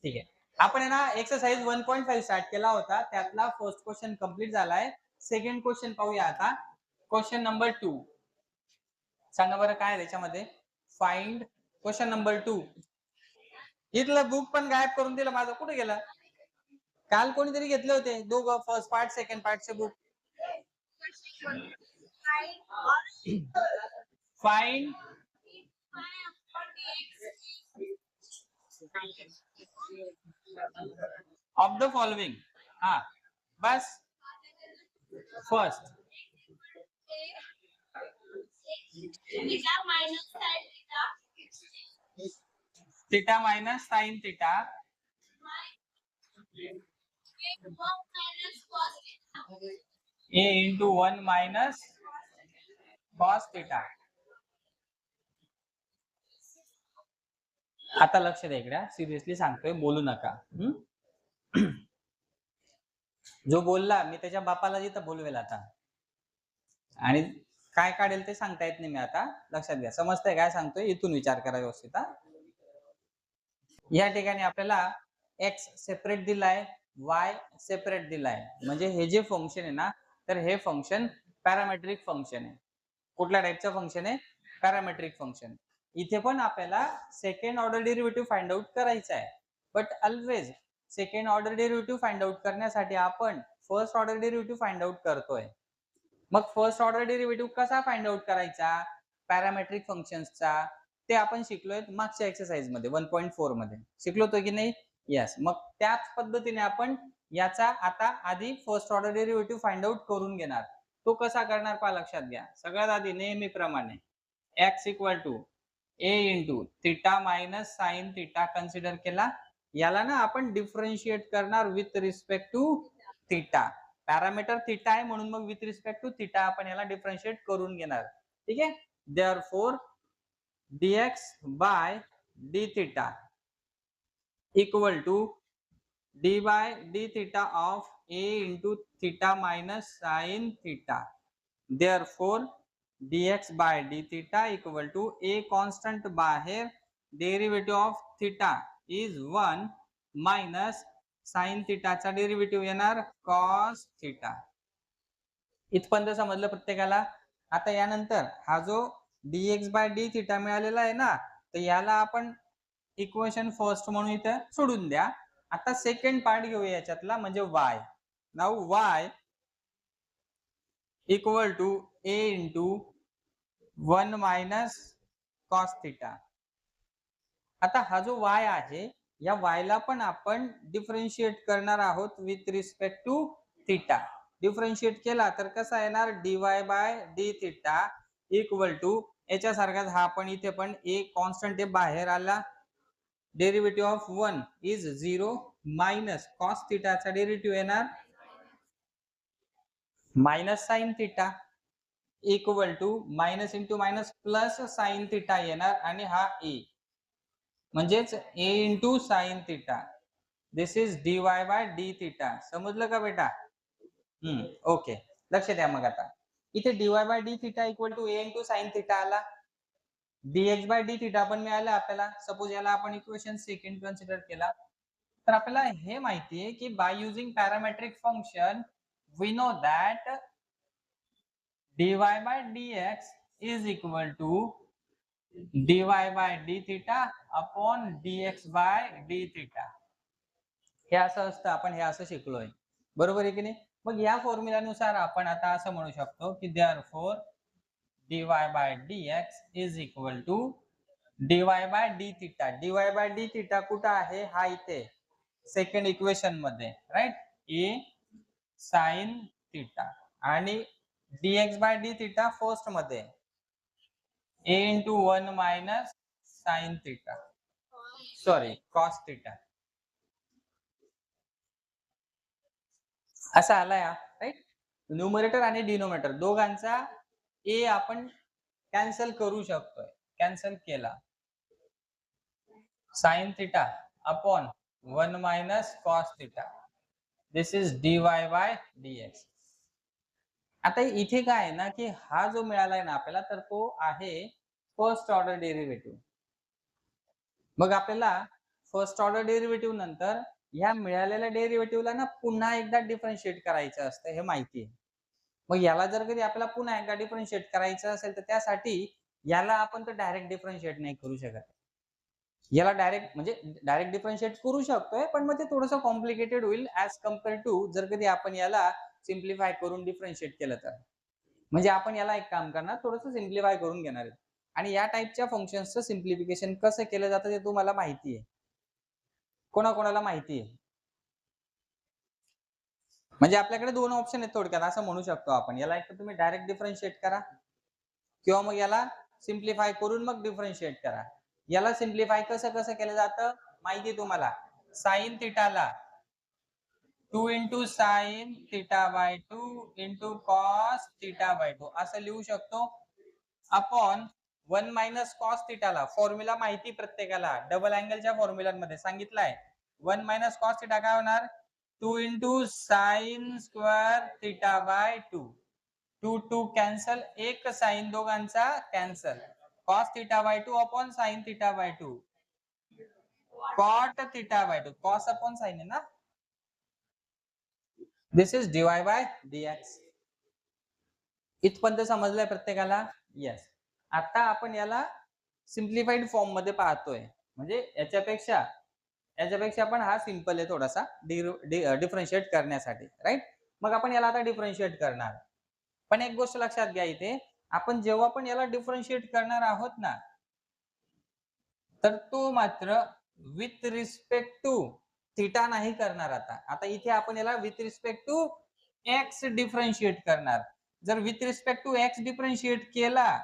ठीक आहे. आपण आहे ना एक्सरसाइज 1.5 स्टार्ट केला होता. त्यातला फर्स्ट क्वेश्चन कंप्लीट झालाय. सेकंड क्वेश्चन पाहूया आता. Question number 2. सांगा बरं काय आहे त्याच्यामध्ये? Find question number 2. इथलं बुक पण गायब करून दिलं माझं. कुठे गेलं? काल कोणीतरी घेतले होते दोघं, फर्स्ट पार्ट सेकंड पार्टचे book. Find of the following. हा बस. First theta minus sine theta a into 1 minus cos theta. आता लक्ष द्या इकडे, सिरियसली सांगतोय, बोलू नका. जो बोलला मी त्याच्या बापाला जिथं बोलवेल आता, आणि काय काढेल ते सांगता येत नाही मी आता. लक्षात घ्या. समजतंय काय सांगतोय? इथून विचार करा व्यवस्थित. या ठिकाणी आपल्याला x सेपरेट दिलाय, y सेपरेट दिलाय. म्हणजे हे जे फंक्शन आहे ना, तर हे फंक्शन पॅरामेट्रिक फंक्शन आहे. कुठल्या टाइपचं फंक्शन आहे? Parametric function. इथे पण आपल्याला second order derivative find out करायचा आहे. But always second order derivative find out करण्यासाठी आपण first order derivative find out करतोय. मग फर्स्ट ऑर्डर डेरिव्हेटिव्ह कसा फाइंड आउट करायचा पॅरामेट्रिक फंक्शन्सचा, ते आपण शिकलोय मागच्या एक्सरसाइज मध्ये 1.4 मध्ये. शिकलो होतो की नाही? यस. मग त्याच पद्धतीने आपण याचा आता आधी first order derivative find out करून घेणार. तो कसा करणार पहा, लक्षात घ्या. सगळ्यात आधी नेहमीप्रमाणे x equal to a into theta minus sine theta consider केला. याला ना आपण डिफरन्शिएट करणार with respect to theta. Parameter theta आहे म्हणून मग विथ रिस्पेक्ट टू थिटा आपण याला डिफरन्शिएट करून घेणार. ठीक आहे. Therefore dx by d theta equal to d by d theta of a into theta minus sin theta. Therefore dx by d theta equal to a constant बाहेर, derivative of theta is 1 minus sine थीटाचा derivative येणार cos theta. इथपर्यंत समजलं प्रत्येकाला? आता यानंतर हा जो dx बाय डी थिटा मिळालेला आहे ना, तर याला आपण इक्वेशन फर्स्ट म्हणून इथं सोडून द्या. आता सेकंड पार्ट घेऊया याच्यातला, म्हणजे y. Now y equal to a into 1 minus cos theta. आता हा जो y आहे, या y ला पण आपण डिफरन्शिएट करणार आहोत with respect to theta. Differentiate केला तर कसा येणार? dy by d theta equal to याच्या सारखाच हा पण इथे पण एक कॉन्स्टंट आहे बाहेर आला, derivative of 1 is 0 minus cos थिटाचा डेरिव्हेटिव्ह येणार minus sine theta equal to minus into minus plus sine theta येणार, आणि हा a म्हणजेच a into sine theta. This is dy by d theta. समजलं का बेटा? ओके. लक्ष द्या. मग आता इथे dy by d theta equal to a into sine theta आला. dx बाय डी थिटा पण मिळालं आपल्याला. सपोज याला आपण इक्वेशन सेकंड कन्सिडर केला, तर आपल्याला हे माहिती आहे की by using parametric function we know that dy by dx is equal to dy by d theta upon dx by d theta. हे असं असतं. आपण हे असं शिकलोय, बरोबर आहे की नाही? मग या फॉर्म्युल्यानुसार आपण आता असं म्हणू शकतो की therefore dy by dx is equal to dy by d theta. dy by d theta कुठं आहे? हा इथे सेकंड इक्वेशन मध्ये, राईट? a sine theta. आणि dx by d theta first मध्ये a into 1 minus sine theta, sorry cos theta. असा आला या, राईट? न्यूमरेटर आणि डिनोमिनेटर दोघांचा a आपण कॅन्सल करू शकतोय. कॅन्सल केला. Sine theta upon 1 minus cos theta. This is dy by dx. आता इथे काय आहे ना, की हा जो मिळालाय ना आपल्याला, तर तो आहे फर्स्ट ऑर्डर डेरिव्हेटिव्ह. मग आपल्याला फर्स्ट ऑर्डर डेरिव्हेटिव्ह नंतर ह्या मिळालेल्या डेरिव्हेटिव्हला ना पुन्हा एकदा डिफरन्शिएट करायचं असतं, हे माहिती आहे. मग याला जर कधी आपल्याला पुन्हा एकदा डिफरन्शिएट करायचं असेल तर त्यासाठी याला आपण तर डायरेक्ट डिफरन्शिएट नाही करू शकत. याला डायरेक्ट डिफरन्शिएट करू शकतोय, पण मग ते थोडंसं कॉम्प्लिकेटेड होईल ऍज कम्पेअर टू जर कधी आपण याला सिम्प्लिफाय करून डिफरन्शिएट केलं तर. म्हणजे आपण याला एक काम करणार, थोडंसं सिम्प्लिफाय करून घेणार आहेत. आणि या टाइपच्या फंक्शन्सचं सिम्प्लिफिकेशन कसं केलं जातं ते तुम्हाला माहिती आहे. कोणाकोणाला माहिती आहे? म्हणजे आपल्याकडे 2 ऑप्शन आहेत थोडक्यात असं म्हणू शकतो आपण. याला एक तर तुम्ही डायरेक्ट डिफरन्शिएट करा किंवा मग याला सिम्प्लिफाय करून मग डिफरन्शिएट करा. याला सिम्प्लिफाय कसं केलं जातं माहिती आहे तुम्हाला. साइन थिटाला 2 into sin theta by 2 into cos theta by 2 असं लिहू शकतो. अपॉन 1 minus cos theta ला फॉर्म्युला माहिती प्रत्येकाला डबल अँगलच्या फॉर्म्युलांमध्ये सांगितलाय. 1 minus cos theta काय होणार 2 into sin square theta by 2. 2 cancel, एक साइन दोघांचा cancel. cos theta by 2 upon sin theta by 2. cot theta by 2 cos upon sin आहे ना. दिस इज dy by dx. इथपर्यंत समजलंय प्रत्येकाला? येस. आता आपण याला सिम्प्लिफाईड फॉर्म मध्ये पाहतोय. म्हणजे याच्यापेक्षा पण हा सिंपल आहे थोडासा डिफरन्शिएट करण्यासाठी, राईट. मग आपण याला आता डिफरन्शिएट करणार. पण एक गोष्ट लक्षात घ्या, इथे आपण जेव्हा पण याला डिफरन्शिएट करणार आहोत ना, तर तो मात्र विथ रिस्पेक्ट टू थीटा नाही करणार. आता इथे आपण याला with respect to x differentiate करणार. जर with respect to x differentiate केला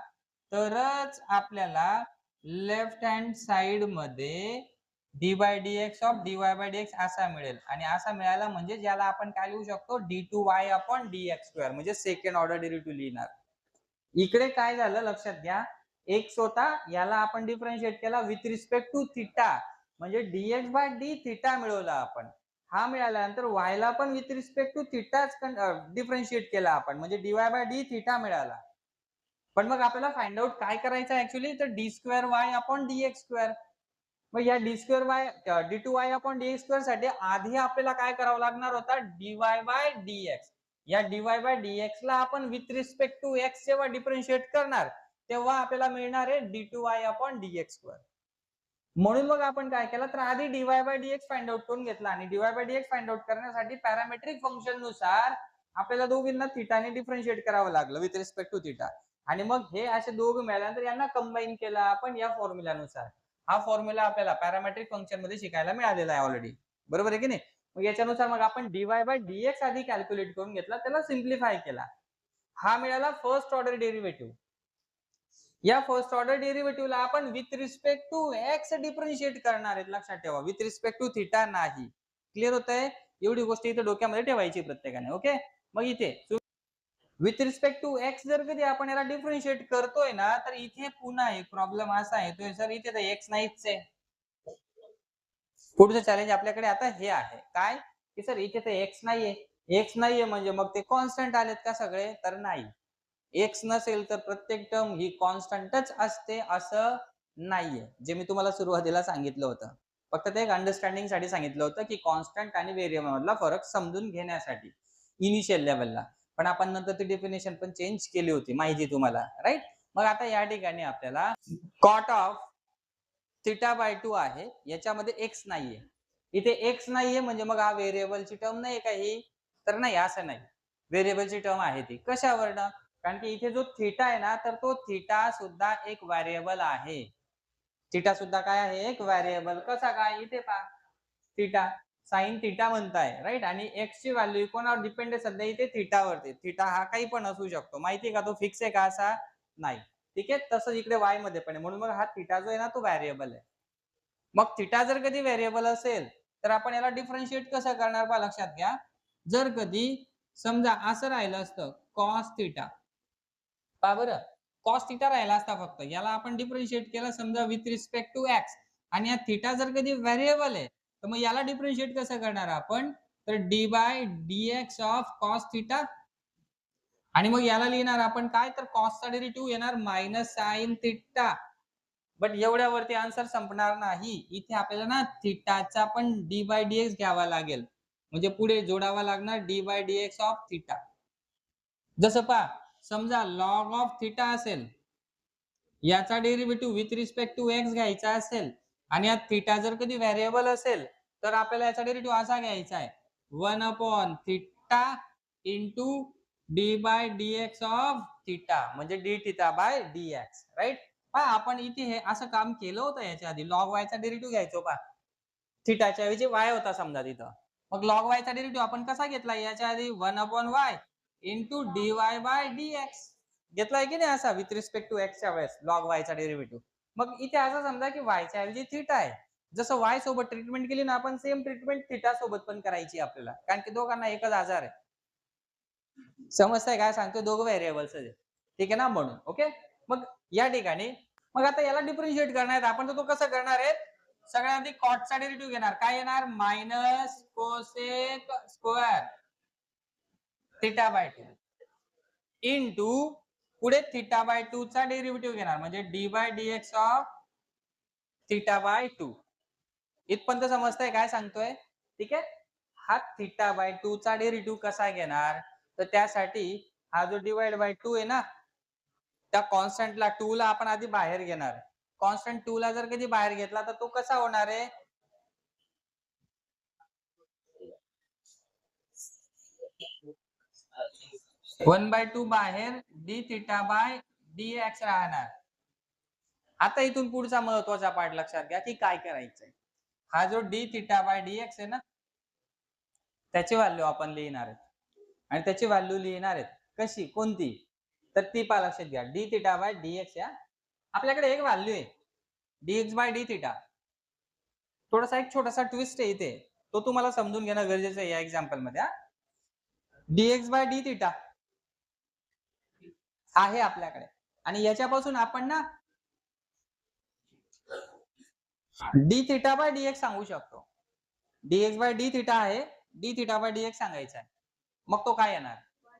तरच आपल्याला लेफ्ट हँड साइड मध्ये d by d x of d y by d x असा मिळेल. आणि असा मिळाला म्हणजे ज्याला आपण काय लिहू शकतो d two y upon d x square, म्हणजे सेकंड ऑर्डर डेरिव्हेटिव्ह लिहिणार. इकडे काय झालं लक्षात घ्या, एक्स होता याला आपण डिफरन्शिएट केला विथ रिस्पेक्ट टू थिटा, म्हणजे डीएक्स बाय डी थिटा मिळवला आपण. हा मिळाल्यानंतर वाय ला पण विथ रिस्पेक्ट टू थिटाच डिफरन्शिएट केला आपण, म्हणजे डीवाय बाय डी थिटा मिळाला. पण मग आपल्याला फाइंड आउट काय करायचं ऍक्च्युअली, तर d square y upon d x square. मग या d square y d two y upon d x square साठी आधी आपल्याला काय करावं लागणार होता, डीवाय बाय डी एक्स. या डीवाय बाय डी एक्स ला आपण विथ रिस्पेक्ट टू एक्स जेव्हा डिफरन्शिएट करणार तेव्हा आपल्याला मिळणार आहे d two y upon d x square. म्हणून मग आपण काय केलं, तर आधी d y by d x find out करून घेतला. आणि d y by d x find out करण्यासाठी पॅरामेट्रिक फंक्शन नुसार आपल्याला दोघींना थिटाने डिफरन्शिएट करावं लागलं विथ रिस्पेक्ट टू थिटा. आणि मग हे असे दोघं मिळाल्यानंतर यांना कंबाईन केला आपण या फॉर्म्युलानुसार. हा फॉर्म्युला आपल्याला पॅरामेट्रिक फंक्शन मध्ये शिकायला मिळालेला आहे ऑलरेडी, बरोबर आहे की नाही. मग याच्यानुसार मग आपण डीवाय बाय डीएक्स आधी कॅल्क्युलेट करून घेतला, त्याला सिम्प्लिफाय केला. हा मिळाला फर्स्ट ऑर्डर डेरिव्हेटिव्ह. या फर्स्ट ऑर्डर डेरिव्हेटिव्हला आपण with respect to x differentiate करणार आहेत, लक्षात ठेवा, विथ रिस्पेक्ट टू थिटा नाही. क्लिअर होतंय? एवढी गोष्ट इथे डोक्यामध्ये ठेवायची प्रत्येकाने. ओके. मग इथे विथ रिस्पेक्ट टू एक्स जर कधी आपण याला डिफरन्शिएट करतोय ना, तर इथे पुन्हा एक प्रॉब्लेम असा येतोय, सर इथे तर एक्स नाहीच आहे. पुढचं चॅलेंज आपल्याकडे आता हे आहे काय, की सर इथे तर एक्स नाहीये. एक्स नाहीये म्हणजे मग ते कॉन्स्टंट आलेत का सगळे, तर नाही. एक्स नसेल तर प्रत्येक टर्म ही कॉन्स्टंटच असते असं नाहीये. जे मी तुम्हाला सुरुवातीला सांगितलं होतं, फक्त ते एक अंडरस्टँडिंग साठी सांगितलं होतं की कॉन्स्टंट आणि व्हेरिएबल मधला फरक समजून घेण्यासाठी इनिशियल लेवलला. पण आपण नंतर ती डेफिनेशन पण चेंज केली होती, माहिती तुम्हाला, राईट. मग आता या ठिकाणी आपल्याला कॉट ऑफ थिटा बाय 2 आहे, याच्यामध्ये एक्स नाहीये. इथे एक्स नाहीये म्हणजे मग हा व्हेरिएबलची टर्म नाही काही, तर नाही असं नाही. व्हेरिएबलची टर्म आहे ती कशावरनं, कारण की इथे जो थिटा आहे ना, तर तो थिटा सुद्धा एक व्हेरिएबल आहे. थिटा सुद्धा काय आहे, एक व्हेरिएबल. कसा काय, इथे पहा थिटा साइन थिटा म्हणताय, राईट. आणि एक्स ची व्हॅल्यू कोणावर डिपेंड आहे सध्या, इथे थिटावरती. थिटा हा काही पण असू शकतो, माहितीये का, तो फिक्स आहे का असा नाही. ठीक आहे, तसंच इकडे वाय मध्ये पण आहे, म्हणून मग हा थिटा जो आहे ना तो व्हेरिएबल आहे. मग थिटा जर कधी व्हेरिएबल असेल तर आपण याला डिफरन्शिएट कसं करणार पहा, लक्षात घ्या. जर कधी समजा असं राहिलं असतं कॉस थिटा, पहा बरं, कॉस थिटा राहिला असता फक्त, याला आपण डिफरन्शिएट केलं समजा विथ रिस्पेक्ट टू एक्स, आणि या थिटा जर कधी व्हेरिएबल आहे तर मग याला डिफरन्शिएट कसं करणार आपण, तर d by d x of cos theta. आणि मग याला लिहिणार आपण काय, तर कॉसचा डेरिव्हेटिव्ह येणार मायनस साइन थिटा बट एवढ्यावरती आन्सर संपणार नाही. इथे आपल्याला ना थिटाचा पण डी बाय डीएक्स घ्यावा लागेल. म्हणजे पुढे जोडावा लागणार d by dx of theta. जसं पहा, समजा लॉग ऑफ थिटा असेल, याचा derivative with respect to x घ्यायचा असेल आणि यात थिटा जर कधी व्हेरिएबल असेल तर आपल्याला याचा डेरिव्हेटिव्ह असा घ्यायचा आहे 1 upon theta into d by dx of theta म्हणजे d theta by dx, right. पहा आपण इथे हे असं काम केलं होतं याच्या आधी. लॉग वायचा डेरिव्हेटिव्ह घ्यायचो पहा, थिटाच्या ऐवजी वाय होता समजा तिथं. मग लॉग वायचा डेरिव्हेटिव्ह आपण कसा घेतला याच्या आधी 1 upon y into d y by d x घेतलाय की नाही असा विथ रिस्पेक्ट टू एक्स च्या वेळेस लॉग वायचा डेरिव्हेटिव्ह. मग इथे असं समजा की वायच्या ऐवजी थिटा आहे. जसं वाय सोबत ट्रीटमेंट केली ना आपण सेम ट्रीटमेंट थिटा सोबत पण करायची आपल्याला, कारण की दोघांना एकच आजार आहे. समजतंय काय सांगतो, दोघं व्हेरिएबल्स आहे, ठीक आहे ना, म्हणून ओके. मग या ठिकाणी मग आता याला डिफरन्शिएट करणार आपण, तर तो कसं करणार आहे, सगळ्यात आधी कॉटचा डेरिव्हेटिव्ह घेणार, काय येणार minus cosec square theta by 2 into पुढे थिटा बाय 2 चा डेरिव्हेटिव्ह घेणार म्हणजे d by dx of theta by 2. इथपर्यंत समजतंय काय सांगतोय, ठीक आहे. हा थिटा बाय 2 चा डेरिव्हेटिव्ह कसा घेणार, तर त्यासाठी हा जो डिवाइड बाय 2 आहे ना, त्या कॉन्स्टंटला 2 ला आपण आधी बाहेर घेणार. कॉन्स्टंट 2 ला जर कधी बाहेर घेतला तर तो कसा होणार आहे, 1/2 बाहेर D theta by d x राहणार. आता इथून पुढचा महत्वाचा पार्ट लक्षात घ्या की काय करायचंय. हा जो D theta by d x आहे ना, त्याची व्हॅल्यू आपण लिहिणार आहेत आणि त्याची व्हॅल्यू लिहिणार आहेत कशी, कोणती, तर ती पहा लक्षात घ्या. D theta by d x या आपल्याकडे एक व्हॅल्यू आहे डीएक्स बाय डी थिटा. थोडासा एक छोटासा ट्विस्ट आहे इथे, तो तुम्हाला समजून घेणं गरजेचं आहे या एक्झाम्पल मध्ये. डीएक्स बाय डी थिटा आहे आपल्याकडे आणि याच्यापासून आपण ना D theta by d x सांगू शकतो. डीएक्स बाय डी थिटा आहे, D theta by d x सांगायचा आहे. मग तो काय येणार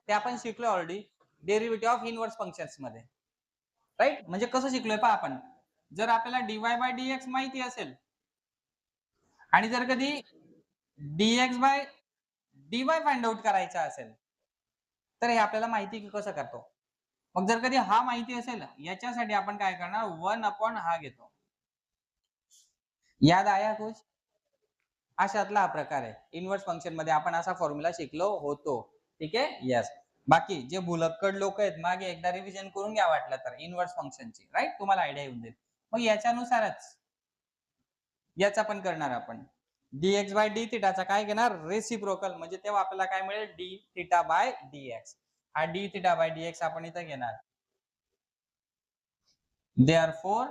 ते आपण शिकलो already derivative of inverse functions मध्ये, राईट. म्हणजे कसं शिकलोय पहा आपण, जर आपल्याला डीवाय बाय डीएक्स माहिती असेल आणि जर कधी d x by d y find out करायचा असेल तर हे आपल्याला माहिती की कसं करतो. मग जर कधी हा माहिती असेल याच्यासाठी आपण काय करणार 1 अपॉन हा घेतो. याद आया कुछ, अशातला हा प्रकार आहे. इनव्हर्स फंक्शन मध्ये आपण असा फॉर्म्युला शिकलो होतो, ठीक आहे. यस. बाकी जे भुलक्कड लोक आहेत मागे एकदा रिव्हिजन करून घ्या वाटलं तर इनव्हर्स फंक्शनची, राईट, तुम्हाला आयडिया येऊन जाईल. मग याच्यानुसारच याचा पण करणार आपण. डीएक्स बाय डी थिटाचा काय घेणार रेसिप्रोकल, म्हणजे तेव्हा आपल्याला काय मिळेल डी थिटा बाय डीएक्स. हा डी थिटा बाय डीएक्स आपण इथं घेणार. Therefore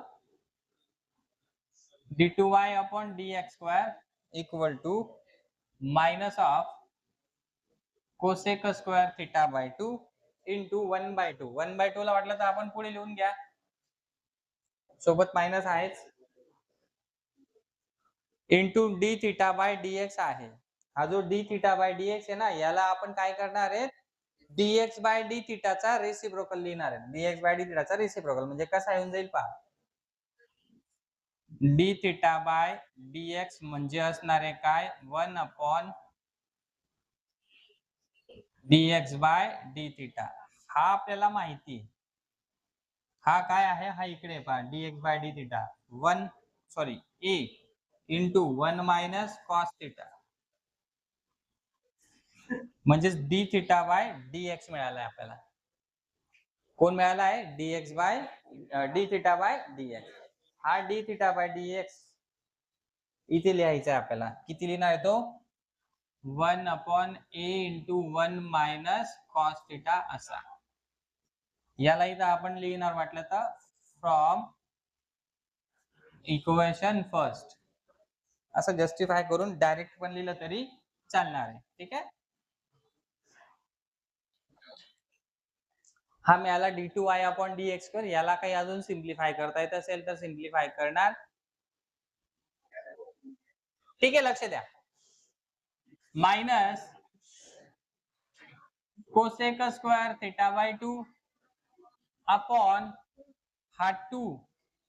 d2y upon dx square equal to minus of cosec square theta by 2 into 1/2. 1/2 ला वाटलं तर आपण पुढे लिहून घ्या, सोबत मायनस आहेच, into d theta by d x आहे. हा जो डी थिटा बाय डीएक्स आहे ना, याला आपण काय करणार आहे डीएक्स बाय डी थिटाचा रेसिप्रोकल लिहिणार आहे. डीएक्स बाय डी थिटाचा रेसिप्रोकल म्हणजे कसा येऊन जाईल पहा, डी थिटा बाय डीएक्स म्हणजे असणार आहे काय 1 upon dx by d theta. हा आपल्याला माहिती, हा काय आहे, हा इकडे पहा dx by d theta 1 sorry a into 1 minus cos theta म्हणजे डी थिटा बाय डीएक्स मिळालाय आपल्याला. कोण मिळाला आहे dx by d theta by dx. हा डी थिटा बाय डीएक्स इथे लिहायचा आहे आपल्याला. किती लिहिणार आहे तो 1 upon a into 1 minus cos theta असा. याला इथं आपण लिहिणार म्हटलं तर फ्रॉम इक्वेशन फर्स्ट असं जस्टिफाय करून डायरेक्ट पण लिहिलं तरी चालणार आहे, ठीक आहे. हा मिळाला d2y अपॉन dx स्क्वेअर. याला काही अजून सिम्प्लिफाय करता येत असेल तर सिम्प्लिफाय करणार, ठीक आहे. लक्ष द्या, minus cosec square theta by 2 upon हा 2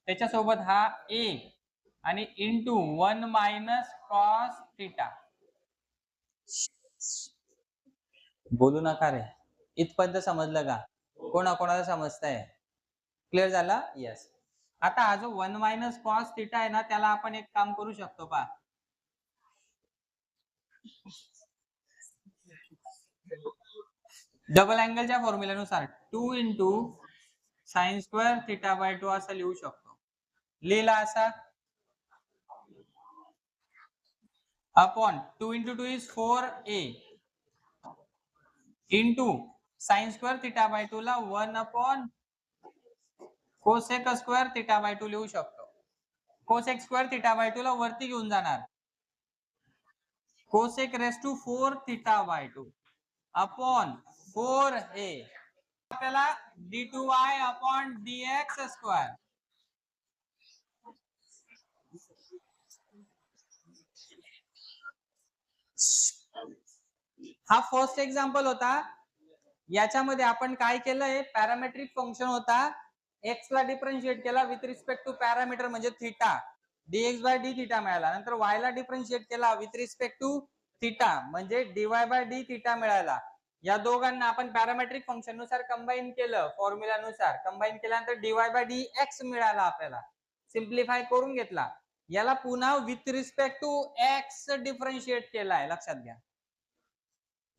त्याच्यासोबत हा ए आणि इंटू 1 मायनस कॉस थिटा. बोलू नका रे. इथपर्यंत समजलं का? कोणाकोणाला समजतंय? क्लिअर झाला? येस. आता हा जो 1 मायनस कॉस थिटा आहे ना, त्याला आपण एक काम करू शकतो पहा. डबल अँगलच्या फॉर्म्युल्यानुसार 2 into sine square theta by 2 असं लिहू शकतो. लिहिला असा upon 2 into 2 is 4a into sine square theta by 2 ला 1 upon cosec square theta by 2 लिहू शकतो. कोसेक स्क्वेअर थिटा बाय 2 ला वरती घेऊन जाणार. Cosec raise to 4 theta by 2 upon 4a आपल्याला d2y अपॉन dx स्क्वेअर. हा फर्स्ट एक्झाम्पल होता. याच्यामध्ये आपण काय केलंय, पॅरामेट्रिक फंक्शन होता, एक्स ला डिफरन्शिएट केला विथ रिस्पेक्ट टू पॅरामीटर म्हणजे theta, dx by d theta मिळाला. नंतर y ला डिफरन्शिएट केला विथ रिस्पेक्ट टू थिटा म्हणजे dy बाय d थिटा मिळाला. या दोघांना आपण पॅरामेट्रिक फंक्शन नुसार कंबाईन केलं, फॉर्म्युल्यानुसार कंबाईन केल्यानंतर dy बाय dx मिळाला आपल्याला. सिम्प्लिफाय करून घेतला. याला पुन्हा with respect to x differentiate केलाय, लक्षात घ्या.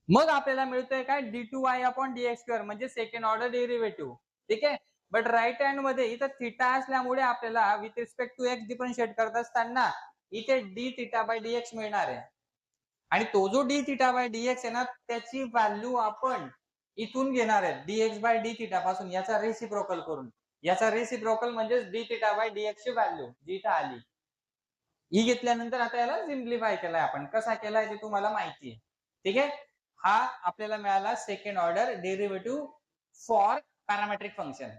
मग आपल्याला मिळतोय काय, d2y अपॉन dx स्क्वेअर म्हणजे सेकंड ऑर्डर डेरिव्हेटिव्ह. ठीक आहे. बट राईट हँड मध्ये इथं थिटा असल्यामुळे आपल्याला with respect to x differentiate करत असताना इथे d थिटा बाय dx मिळणार आहे. आणि तो जो d थिटा बाय dx आहे ना, त्याची व्हॅल्यू आपण इथून घेणार आहे dx बाय d थिटा पासून, याचा रेसिप्रोकल करून. याचा रेसिप्रोकल म्हणजे d थिटा बाय dx ची व्हॅल्यू जी इथं आली ही घेतल्यानंतर आता याला सिम्प्लिफाय केलाय आपण. कसा केलाय ते तुम्हाला माहिती आहे. ठीक आहे. हा आपल्याला मिळाला second order derivative for parametric function.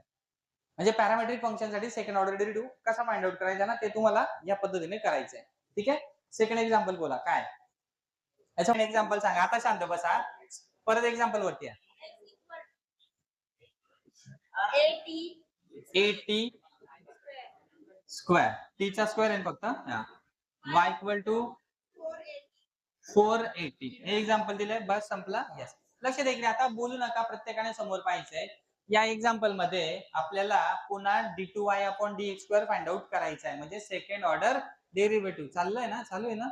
म्हणजे पॅरामेट्रिक फंक्शन साठी सेकंड ऑर्डर डेरिव्हेटिव्ह कसा फाइंड आउट करायचा ना, ते तुम्हाला या पद्धतीने करायचं आहे. ठीक आहे. सेकंड एक्झाम्पल बोला काय. याचं एक्झाम्पल सांगा. आता शांत बसा. परत एक्झाम्पल वरती या. AT स्क्वेअर, टी चा स्क्वेअर आहे फक्त. y equal to 480. हे एक्झाम्पल दिलंय, बस संपला. यस. लक्ष द्या इकडे, आता बोलू नका, प्रत्येकाने समोर पाहायचंय. या एक्झाम्पल मध्ये आपल्याला पुन्हा d2y upon dx square find out करायचा आहे, म्हणजे सेकंड ऑर्डर डेरिव्हेटिव्ह. चाललंय ना, चालू आहे ना?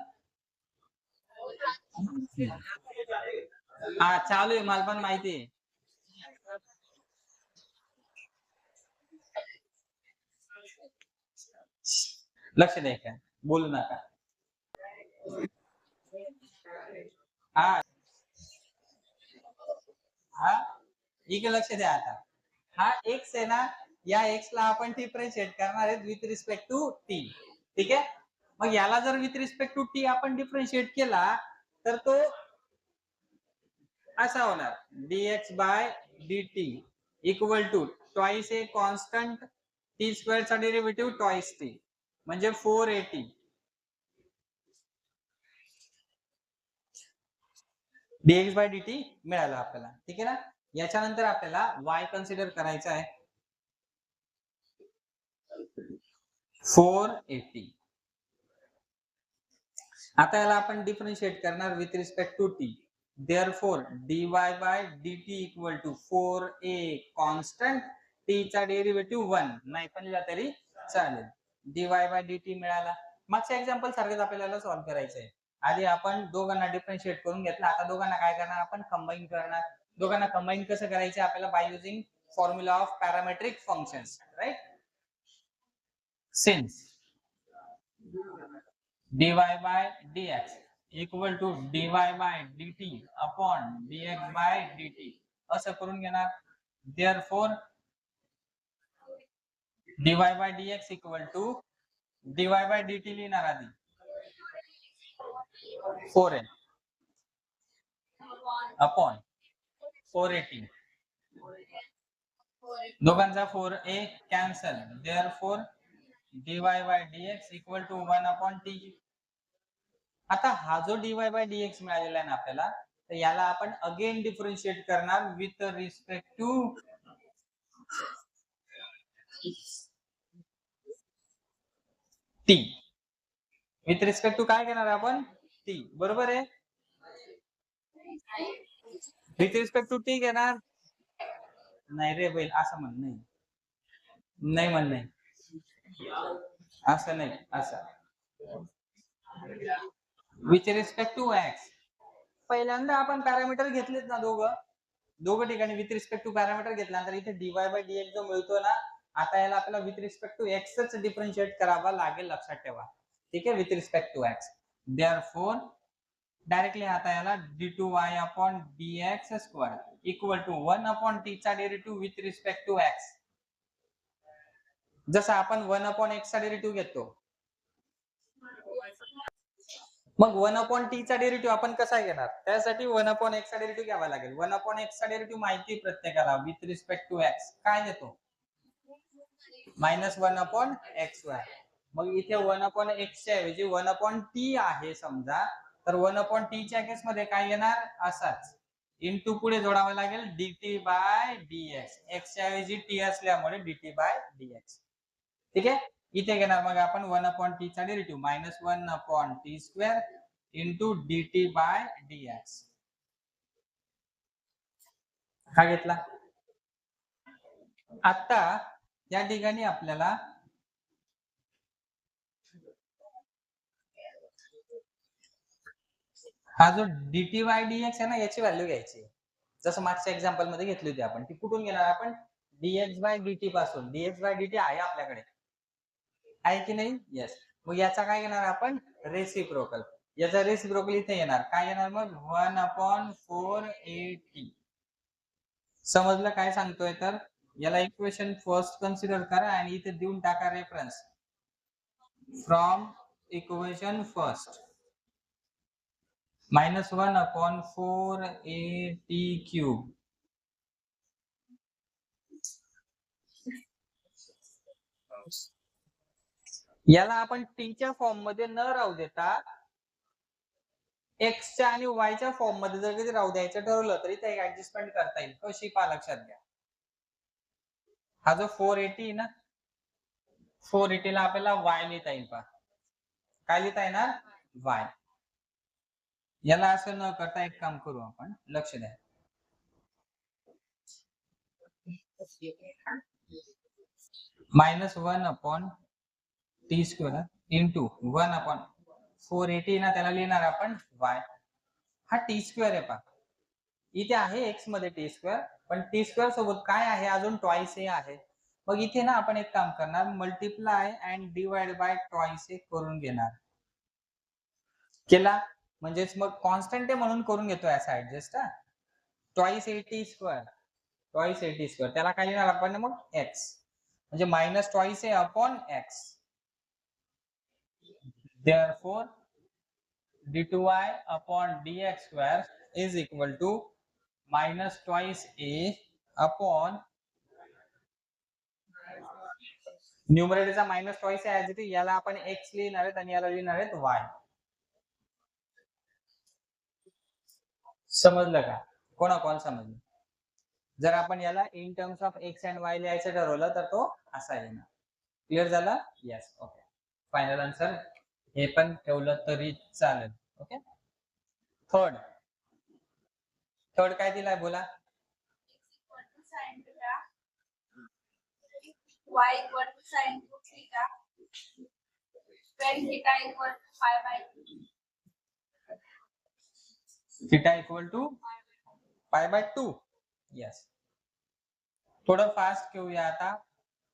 हा चालू आहे, मला पण माहिती आहे. लक्ष द्या का, बोलू नका. हा हा इकडे लक्ष द्या. आता हा एक्स आहे ना, या एक्स ला आपण डिफरन्शिएट करणार आहे विथ रिस्पेक्ट टू टी. ठीक आहे. मग याला जर विथ रिस्पेक्ट टू टी आपण डिफरन्शिएट केला तर तो असा होणार dx by dt equal to twice a constant T square चा डेरिव्हेटिव्ह ट्वाइस टी म्हणजे 480 dx बाय dt मिळालं आपल्याला. ठीक आहे ना. याच्यानंतर आपल्याला y कन्सिडर करायचा आहे 480. आता याला आपण डिफरन्शिएट करणार with respect to T. Therefore dy by dt equal to 4a constant t चा डेरिव्हेटिव्ह 1 नाही पण लिहिला तरी चालेल. dy by dt मिळाला. मागच्या एक्झाम्पल सारखंच आपल्याला सॉल्व्ह करायचं आहे. आधी आपण दोघांना डिफरन्शिएट करून घेतलं, आता दोघांना काय करणार आपण, कंबाईन करणार. दोघांना कंबाईन कसं करायचं आपल्याला, by using formula of parametric functions, right. Since dy by dx equal to dy by dt upon dx by dt असं करून घेणार. Therefore dy by dx equal to dy by dt लिहिणार आधी 4n अपॉन 480. दोघांचा 4a cancel. Therefore dy by dx equal to 1 upon t. आता हा जो dy by dx मिळालेला आहे ना आपल्याला, तर याला आपण अगेन डिफरन्शिएट करणार with respect to T with respect to काय घेणार आपण टी बरोबर आहे विथ रिस्पेक्ट टू टी घेणार नाही रे बैल असं म्हण नाही नाही म्हण नाही असं नाही असं विथ रिस्पेक्ट टू एक्स पहिल्यांदा आपण पॅरामीटर घेतलेत ना दोघं ठिकाणी विथ रिस्पेक्ट टू पॅरामीटर घेतल्यानंतर इथे डीवाय बाय डीएक्स जो मिळतो ना आता याला आपल्याला विथ रिस्पेक्ट टू एक्सच डिफरन्शिएट करावा लागेल लक्षात ठेवा ठीक आहे with respect to x therefore directly आता याला d2y upon dx square equal to 1 upon t चा derivative with respect to x जसं आपण 1 अपॉन x चा डेरिव्हेटिव्ह घेतो मग 1 अपॉन टी चा डेरिव्हेटिव्ह आपण कसा घेणार त्यासाठी 1 अपॉन x चा डेरिव्हेटिव्ह घ्यावा लागेल 1 अपॉन x चा डेरिव्हेटिव्ह माहिती प्रत्येकाला विथ रिस्पेक्ट टू x काय देतो -1 अपॉन xy मग इथे 1 अपॉन x च्या ऐवजी 1 अपॉन t आहे समजा तर 1 अपॉन t च्या केस मध्ये काय येणार असाच इनटू पुढे जोडावा लागेल dt बाय dx x च्या ऐवजी t असल्यामुळे dt बाय dx ठीक आहे इथे घेणार मग आपण 1 अपॉन t चा derivative -1 upon t square into dt by dx हा घेतला आता या ठिकाणी आपल्याला हा जो dt बाय dx आहे ना याची व्हॅल्यू घ्यायची जसं मागच्या एक्झाम्पल मध्ये घेतली होती आपण ती कुठून घेणार आपण dx बाय dt पासून dx बाय dt आहे आपल्याकडे आहे की नाही येस मग याचा काय घेणार आपण रेसिप्रोकल याचा रेसिप्रोकल इथे येणार काय येणार मग 1 अपॉन 4at समजलं काय सांगतोय तर याला इक्वेशन फर्स्ट कन्सिडर करा आणि इथे देऊन टाका reference from equation first -1 upon 4at cube याला आपण टी च्या फॉर्म मध्ये न राहू देता एक्स च्या आणि वाय च्या फॉर्म मध्ये जर कधी राहू द्यायचं ठरवलं तरी ते ऍडजस्टमेंट करता येईल कशी पा लक्षात घ्या हा जो 480 ना 480 ला आपल्याला वाय लिहिता येईल पा काय लिहिता येणार वाय याला असं न करता एक काम करू आपण लक्ष द्या -1 upon T square into 1 upon 480 ना त्याला लिहिणार आपण वाय हा टी स्क्वेअर आहे पा इथे आहे एक्स मध्ये टी स्क्वेअर पण टी स्क्वेअर सोबत काय आहे अजून ट्वाइस ए आहे मग इथे ना आपण एक काम करणार multiply and divide by twice a करून घेणार केला म्हणजेच मग कॉन्स्टंट आहे म्हणून करून घेतो याचा ऍडजस्ट ट्वाइस 80 स्क्वेअर त्याला काय लिहिणार आपण मग एक्स म्हणजे minus twice a upon x therefore d2y upon dx square is equal to minus twice a upon न्यूमरेटरचा मायनस ट्वाइस आहे ऍज इट इज याला आपण x लिहिणार आहेत आणि याला लिहिणार आहेत y समजलं का कोण समजलं जर आपण याला in terms of x and y लिहायचं ठरवलं तर तो असा येणार क्लिअर झाला येस ओके फायनल आन्सर हे पण ठेवलं तरी चालेल ओके थर्ड काय दिलाय बोला y equal to sin 2 theta when theta equal to pi by 2 theta equal to pi by 2 yes थोडं फास्ट घेऊया आता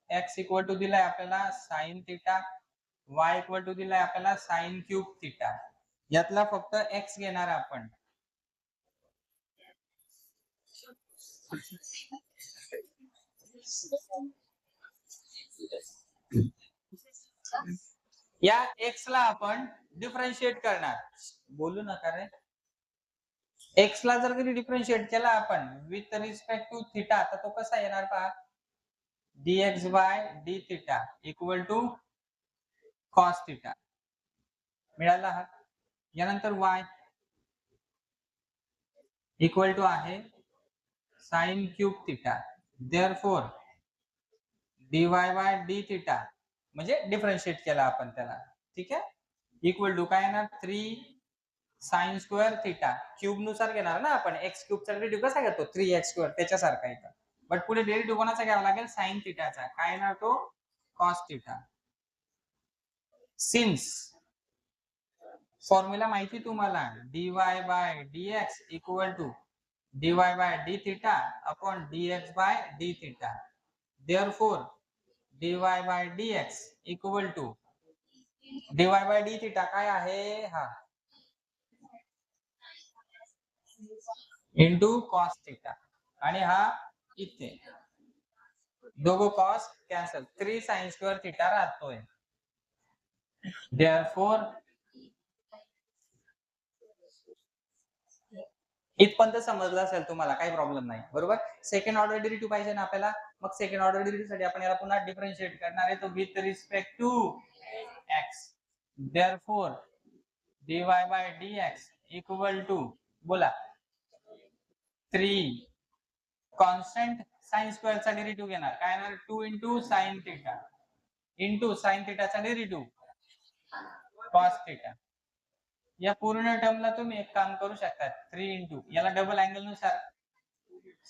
x इक्वल टू दिलाय आपल्याला sin theta y equal to दिलाय आपल्याला sin क्यूब थीटा यातला फक्त x घेणार आपण या x ला आपण डिफरन्शिएट करणार बोलू नका रे x ला जर कधी डिफरन्शिएट केला आपण विथ रिस्पेक्ट टू थीटा तर तो कसा येणार पहा dx by d theta equal to cos theta मिळाला हा यानंतर y इक्वल टू आहे sin cube theta therefore dy by d theta म्हणजे डिफरन्शिएट केला आपण त्याला. ठीक आहे, इक्वल टू काय येणार 3 साइन स्क्वेअर थिटा. क्यूब नुसार घेणार ना आपण, एक्स क्यूब चा डेरिव्हेटिव्ह कसा घेतो 3x स्क्वेअर त्याच्यासारखा इथं. बट पुढे डेरिव्हेटिव्ह कोणाचा घ्यावा लागेल साइन थिटाचा. काय येणार तो कॉस थिटा. सिन्स फॉर्म्युला माहिती तुम्हाला dy by dx equal to dy by d theta upon dx by d theta. Therefore dy by dx equal to dy by d theta काय आहे हा इंटू कॉस थिटा आणि हा इथे दोघं cos cancel 3 sign square theta राहतोय. Therefore इथपर्यंत समजलं असेल तुम्हाला, काही प्रॉब्लेम नाही बरोबर. सेकंड ऑर्डर डेरिव्हेटिव्ह पाहिजे ना आपल्याला, मग सेकंड ऑर्डर डेरिव्हेटिव्ह साठी आपण याला पुन्हा डिफरन्शिएट करणार आहे, तो with respect to x. Therefore dy by dx equal to बोला 3 कॉन्स्टंट साइन स्क्वेअर चा डेरिव्हेटिव्ह घेणार काय येणार 2 into sine theta into sine थिटाचा डेरिव्हेटिव्ह कॉस थिटा. या पूर्ण टर्मला तुम्ही एक काम करू शकता 3 इंटू याला डबल अँगल नुसार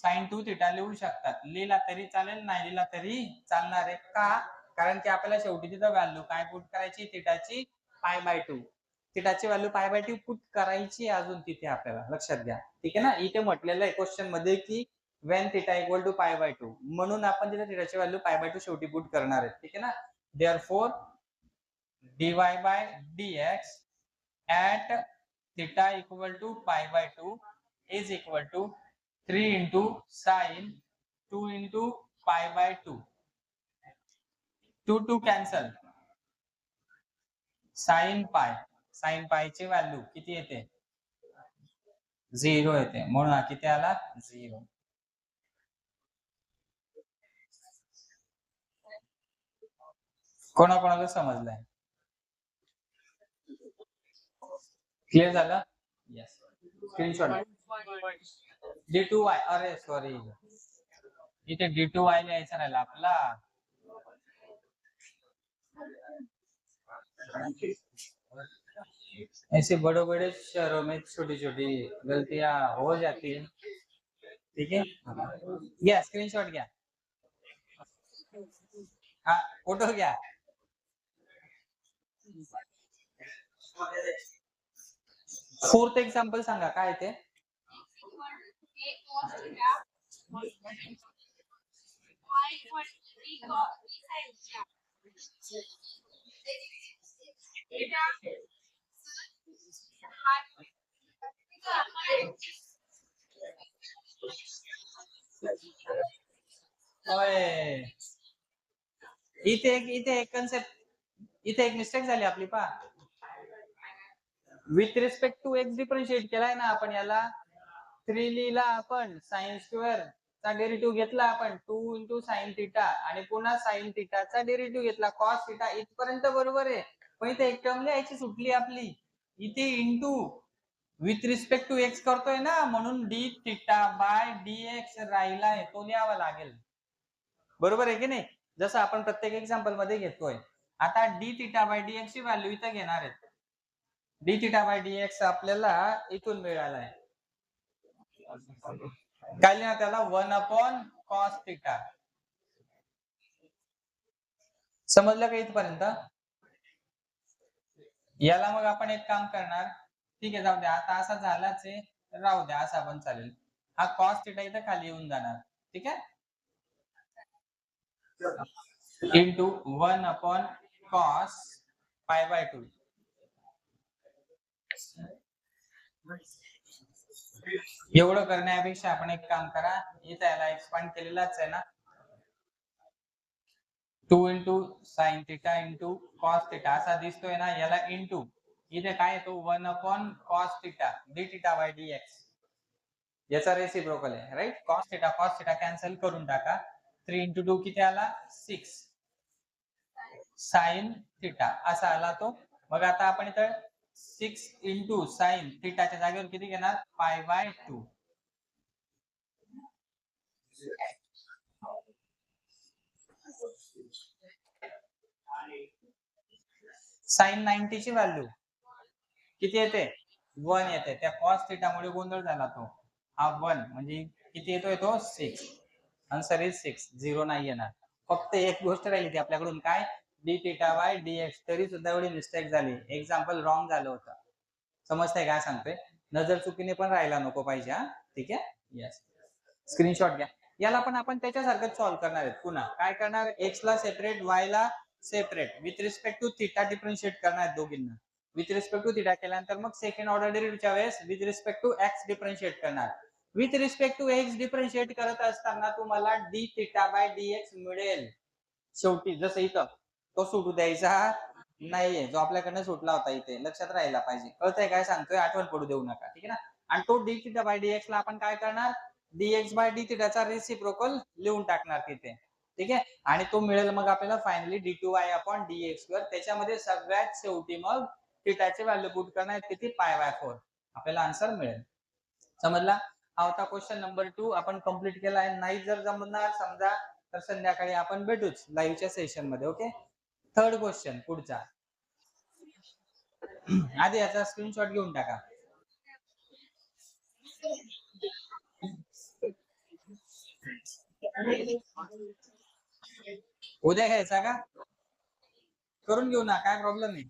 साइन 2 थिटा लिहू शकतात. लिहिला तरी चालेल, नाही लिहिला तरी चालणार आहे. का? कारण की आपल्याला शेवटी तिथं व्हॅल्यू काय पुट करायची थिटाची पाय बाय 2. थिटाची व्हॅल्यू पाय बाय 2 पुट करायची अजून तिथे आपल्याला लक्षात घ्या. ठीक आहे ना, इथे म्हटलेलं आहे क्वेश्चन मध्ये की when theta equal to pi by 2 म्हणून आपण तिथे थिटाची व्हॅल्यू पाय बाय 2 शेवटी पुट करणार आहे. ठीक आहे ना. Therefore dy by dx at theta equal to pi by 2 is equal to 3 into sin 2 into pi by 2. 2 cancel. sin pi ची व्हॅल्यू किती येते 0 येते, म्हणून हा किती आला 0. कोणाकोणाला समजलंय? क्लिअर झालं? यस. Screenshot d2y. अरे सॉरी, इथे d2y लिहायचा राहिला आपला. ऐसे बड़े बड़े शहरों में छोटी छोटी गलतियां हो जाती है. ठीक है, घ्या स्क्रीनशॉट घ्या. हा फोटो घ्या. फोर्थ एक्झाम्पल सांगा काय ते. इथे एक कन्सेप्ट, इथे एक मिस्टेक झाली आपली. पहा with respect to x differentiate केलाय ना आपण याला. 3 लिहिला आपण साइन स्क्वेअर चा डेरिव्हेटिव्ह घेतला आपण 2 इंटू साइन थिटा आणि पुन्हा साइन थिटाचा डेरिव्हेटिव्ह घेतला कॉस थिटा. इथपर्यंत बरोबर आहे, पण इथे एक टर्म लिहायची सुटली आपली. इथे into with respect to x करतोय ना, म्हणून d theta by d x राहिलाय, तो लिहावा लागेल. बरोबर आहे की नाही, जसं आपण प्रत्येक एक्झाम्पल मध्ये घेतोय. आता D theta by d x ची व्हॅल्यू इथं घेणार आहे. D theta by d x आपल्याला इथून मिळाला आहे. काय लिहिणार त्याला 1 अपॉन कॉस थिटा. समजलं का इथपर्यंत? याला मग आपण एक काम करणार, ठीक आहे जाऊ द्या, आता असा झालाच आहे, राहू द्या असा पण चालेल. हा कॉस थिटा इथं खाली येऊन जाणार. ठीक आहे, into 1 upon cos pi by 2. एवढं करण्यापेक्षा आपण एक काम करा, इथं याला एक्सपांड केलेलाच आहे ना, 2 into sine theta into cos theta असा दिसतोय ना, याला इंटू इथे काय येतो 1 upon cos theta D theta by d x. याचा रेसिप्रोकल आहे राईट. कॉस थिटा कॅन्सल करून टाका. 3 इंटू 2 किती आला 6 साइन थिटा असा आला तो. मग आता आपण इथं 6 इंटू साइन थिटाच्या जागेवर किती घेणार पाय बाय 2. साइन 90 ची व्हॅल्यू किती येते 1 येते. त्या कॉस थिटामुळे गोंधळ झाला तो. हा 1 म्हणजे किती येतोय तो 6. Answer is 6. 0 नाही येणार. फक्त एक गोष्ट राहिली ती आपल्याकडून काय डी थिटा बाय dx तरी सुद्धा एवढी मिस्टेक झाली. एक्झाम्पल रॉंग झालं होतं. समजतंय काय सांगतोय? नजर चुकीने पण राहायला नको पाहिजे हा. ठीक आहे? येस. स्क्रीनशॉट घ्या. याला पण आपण त्याच्यासारखंच सॉल्व्ह करणार आहेत पुन्हा. काय करणार x ला सेपरेट, y ला separate. With respect to theta differentiate करणार आहेत दोघींना. विथ रिस्पेक्ट टू थिटा केल्यानंतर मग सेकंड ऑर्डर डेरिव्हेटिव्हच्या वेळेस with respect to x differentiate करणार. With respect to x differentiate करत असताना तुम्हाला d थिटा बाय dx मिळेल. शेवटी जसं इथं तो सुटू द्यायचा नाहीये जो आपल्याकडनं सुटला होता इथे लक्षात राहायला पाहिजे. कळतंय काय सांगतोय आठवण पडू देऊ नका. ठीक आहे ना. आणि तो d थिटा बाय dx ला आपण काय करणार dx बाय d थिटाचा रेसिप्रोकल लिहून टाकणार तिथे. ठीक आहे आणि तो मिळेल मग आपल्याला फायनली d2y अपॉन dx त्याच्यामध्ये सगळ्यात शेवटी मग थिटाची व्हॅल्यू पुट करणार किती π/4 आपल्याला आन्सर मिळेल. समजला. हा होता क्वेश्चन नंबर 2 आपण कंप्लीट केला. नाही जर जमणार समजा तर संध्याकाळी आपण भेटूच लाईव्हच्या सेशन मध्ये. ओके. थर्ड क्वेश्चन पुढचा. आधी याचा स्क्रीनशॉट घेऊन टाका. उद्या घ्यायचा का करून घेऊ ना काय प्रॉब्लेम नाही.